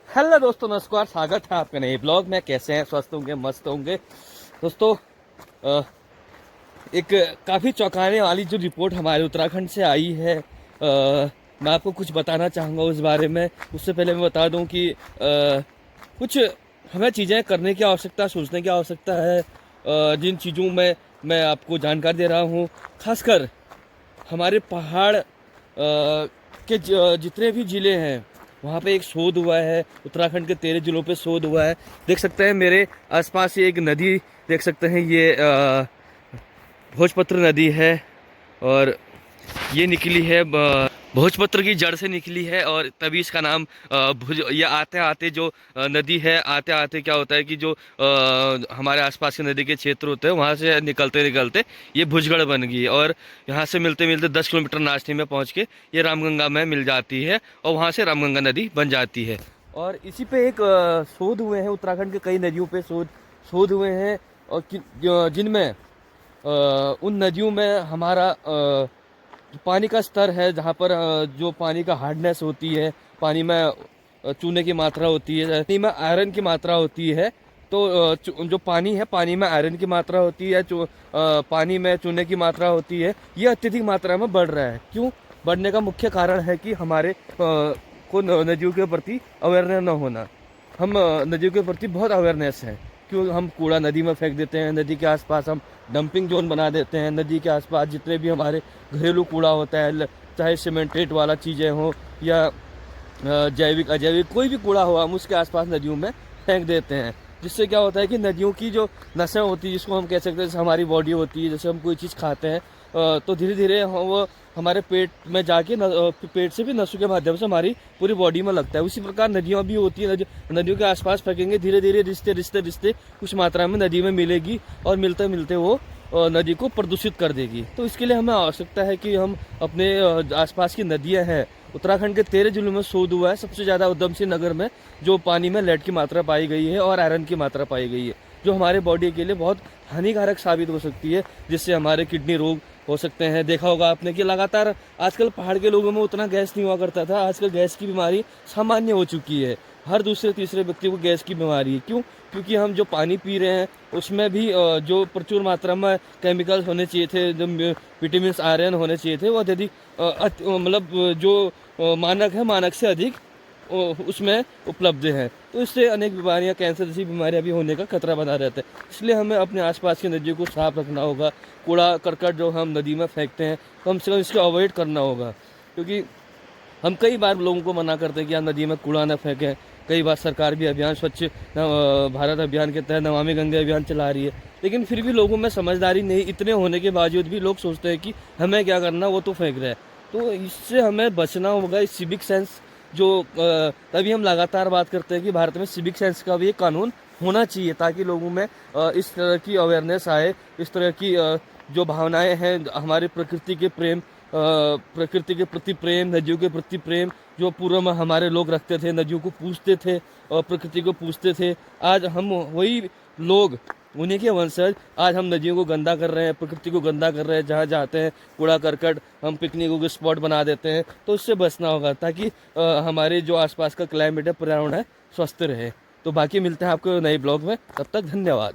Hello दोस्तों, नमस्कार। स्वागत है आपके नए ब्लॉग में। कैसे हैं? स्वस्थ होंगे, मस्त होंगे। दोस्तों, एक काफ़ी चौंकाने वाली जो रिपोर्ट हमारे उत्तराखंड से आई है, मैं आपको कुछ बताना चाहूँगा उस बारे में। उससे पहले मैं बता दूं कि कुछ हमें चीज़ें करने की आवश्यकता, सोचने की आवश्यकता है। जिन चीज़ों में मैं आपको जानकारी दे रहा हूँ, खासकर हमारे पहाड़ के जितने भी ज़िले हैं, वहाँ पे एक शोध हुआ है। उत्तराखंड के 13 जिलों पे शोध हुआ है। देख सकते हैं मेरे आसपास ये एक नदी, देख सकते हैं ये भोजपत्र नदी है। और ये निकली है भोजपत्र की जड़ से निकली है, और तभी इसका नाम भुज। ये आते आते जो नदी है, आते आते क्या होता है कि जो हमारे आसपास के नदी के क्षेत्र होते हैं, वहाँ से निकलते निकलते ये भुजगढ़ बन गई। और यहाँ से मिलते मिलते 10 किलोमीटर नाचनी में पहुँच के ये रामगंगा में मिल जाती है, और वहाँ से रामगंगा नदी बन जाती है। और इसी पे एक शोध हुए हैं, उत्तराखंड के कई नदियों पे शोध हुए हैं, और जिनमें उन नदियों में हमारा पानी का स्तर है, जहाँ पर जो पानी का हार्डनेस होती है, पानी में चूने की मात्रा होती है, पानी में आयरन की मात्रा होती है। तो जो पानी है, पानी में आयरन की मात्रा होती है, पानी में चूने की मात्रा होती है, ये अत्यधिक मात्रा में बढ़ रहा है। क्यों बढ़ने का मुख्य कारण है कि हमारे को नदियों के प्रति अवेयरनेस न होना। हम नदियों के प्रति बहुत अवेयरनेस है। क्यों हम कूड़ा नदी में फेंक देते हैं, नदी के आसपास हम डंपिंग जोन बना देते हैं। नदी के आसपास जितने भी हमारे घरेलू कूड़ा होता है, चाहे सीमेंटेड वाला चीज़ें हो या जैविक अजैविक कोई भी कूड़ा हो, हम उसके आसपास नदियों में फेंक देते हैं। जिससे क्या होता है कि नदियों की जो नसें होती है, जिसको हम कह सकते हैं, जैसे हमारी बॉडी होती है, जैसे हम कोई चीज़ खाते हैं तो धीरे धीरे वो हमारे पेट में जाके पेट से भी नसों के माध्यम से हमारी पूरी बॉडी में लगता है। उसी प्रकार नदियाँ भी होती है। नदियों के आसपास फेंकेंगे, धीरे धीरे रिश्ते रिश्ते रिश्ते कुछ मात्रा में नदी में मिलेगी, और मिलते मिलते वो नदी को प्रदूषित कर देगी। तो इसके लिए हमें आवश्यकता है कि हम अपने आसपास की नदियाँ हैं, उत्तराखंड के 13 जिलों में शोध हुआ है सबसे ज़्यादा उधम सिंह नगर में, जो पानी में लेड की मात्रा पाई गई है और आयरन की मात्रा पाई गई है, जो हमारे बॉडी के लिए बहुत हानिकारक साबित हो सकती है, जिससे हमारे किडनी रोग हो सकते हैं। देखा होगा आपने कि लगातार आजकल पहाड़ के लोगों में उतना गैस नहीं हुआ करता था, आजकल गैस की बीमारी सामान्य हो चुकी है। हर दूसरे तीसरे व्यक्ति को गैस की बीमारी है। क्यों? क्योंकि हम जो पानी पी रहे हैं उसमें भी जो प्रचुर मात्रा में केमिकल्स होने चाहिए थे, जो विटामिन आयरन होने चाहिए थे, वो अत्यधिक मतलब जो मानक है, मानक से अधिक उसमें उपलब्ध है। तो इससे अनेक बीमारियां, कैंसर जैसी बीमारियां भी होने का खतरा बना रहता है। इसलिए हमें अपने आसपास की नदियों को साफ रखना होगा। कूड़ा करकट जो हम नदी में फेंकते हैं, कम से कम इसको अवॉइड करना होगा। क्योंकि हम कई बार लोगों को मना करते हैं कि आप नदी में कूड़ा न फेंकें। कई बार सरकार भी अभियान स्वच्छ भारत अभियान के तहत नमामि गंगे अभियान चला रही है, लेकिन फिर भी लोगों में समझदारी नहीं। इतने होने के बावजूद भी लोग सोचते हैं कि हमें क्या करना, वो तो फेंक रहे हैं। तो इससे हमें बचना होगा। इस सिविक सेंस जो तभी हम लगातार बात करते हैं कि भारत में सिविक सेंस का भी एक कानून होना चाहिए, ताकि लोगों में इस तरह की अवेयरनेस आए, इस तरह की जो भावनाएं हैं, हमारे प्रकृति के प्रेम, प्रकृति के प्रति प्रेम, नदियों के प्रति प्रेम, जो पूर्व में हमारे लोग रखते थे, नदियों को पूजते थे और प्रकृति को पूजते थे। आज हम वही लोग, उन्हीं के वंशज, आज हम नदियों को गंदा कर रहे हैं, प्रकृति को गंदा कर रहे हैं। जहाँ जाते हैं कूड़ा करकट हम पिकनिकों के स्पॉट बना देते हैं। तो इससे बचना होगा, ताकि हमारे जो आसपास का क्लाइमेट है, पर्यावरण है, स्वस्थ रहे। तो बाकी मिलते हैं आपको नए ब्लॉग में। तब तक धन्यवाद।